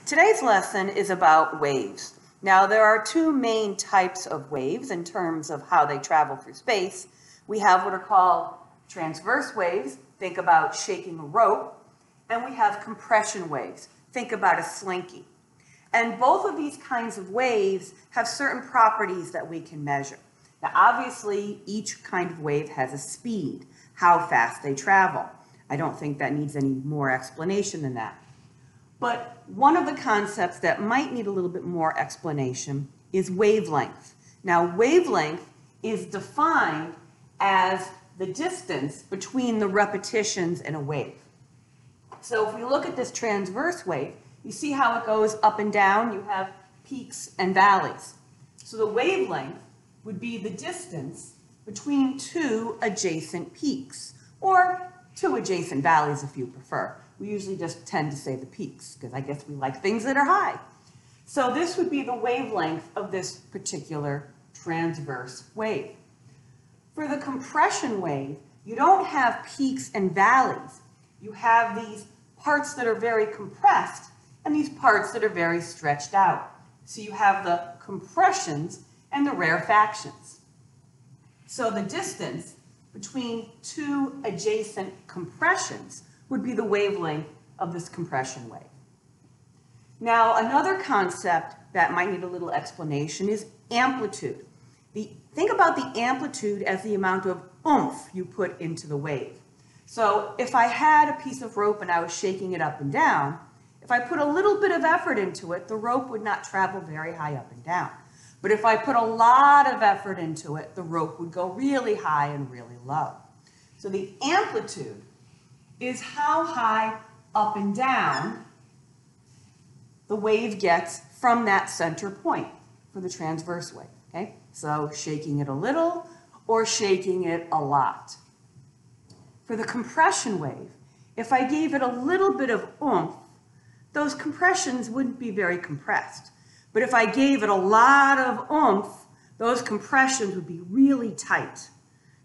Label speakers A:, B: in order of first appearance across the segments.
A: Today's lesson is about waves. Now, there are two main types of waves in terms of how they travel through space. We have what are called transverse waves. Think about shaking a rope. And we have compression waves. Think about a slinky. And both of these kinds of waves have certain properties that we can measure. Now, obviously, each kind of wave has a speed, how fast they travel. I don't think that needs any more explanation than that. But one of the concepts that might need a little bit more explanation is wavelength. Now, wavelength is defined as the distance between the repetitions in a wave. So if we look at this transverse wave, you see how it goes up and down. You have peaks and valleys. So the wavelength would be the distance between two adjacent peaks, or two adjacent valleys if you prefer. We usually just tend to say the peaks because I guess we like things that are high. So this would be the wavelength of this particular transverse wave. For the compression wave, you don't have peaks and valleys. You have these parts that are very compressed and these parts that are very stretched out. So you have the compressions and the rarefactions. So the distance between two adjacent compressions would be the wavelength of this compression wave. Now, another concept that might need a little explanation is amplitude. Think about the amplitude as the amount of oomph you put into the wave. So if I had a piece of rope and I was shaking it up and down, if I put a little bit of effort into it, the rope would not travel very high up and down. But if I put a lot of effort into it, the rope would go really high and really low. So the amplitude is how high up and down the wave gets from that center point for the transverse wave, okay? So shaking it a little or shaking it a lot. For the compression wave, if I gave it a little bit of oomph, those compressions wouldn't be very compressed. But if I gave it a lot of oomph, those compressions would be really tight.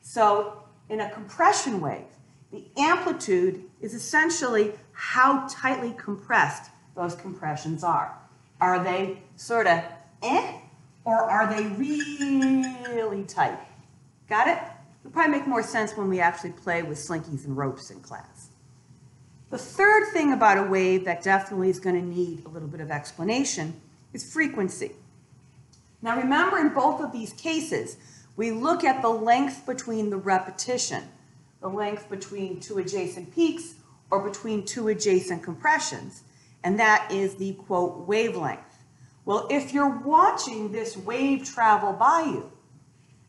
A: So in a compression wave, the amplitude is essentially how tightly compressed those compressions are. Are they sort of or are they really tight? Got it? It'll probably make more sense when we actually play with slinkies and ropes in class. The third thing about a wave that definitely is going to need a little bit of explanation is frequency. Now remember, in both of these cases, we look at the length between the repetition, the length between two adjacent peaks or between two adjacent compressions, and that is the, quote, wavelength. Well, if you're watching this wave travel by you,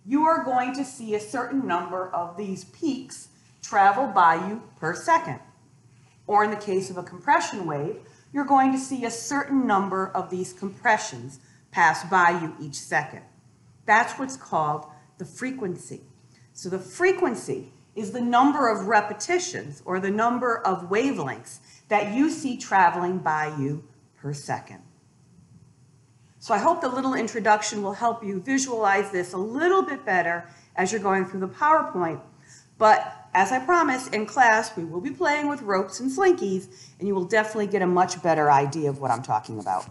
A: you are going to see a certain number of these peaks travel by you per second. Or in the case of a compression wave, you're going to see a certain number of these compressions pass by you each second. That's what's called the frequency. So the frequency is the number of repetitions or the number of wavelengths that you see traveling by you per second. So I hope the little introduction will help you visualize this a little bit better as you're going through the PowerPoint. But as I promised, in class, we will be playing with ropes and slinkies, and you will definitely get a much better idea of what I'm talking about.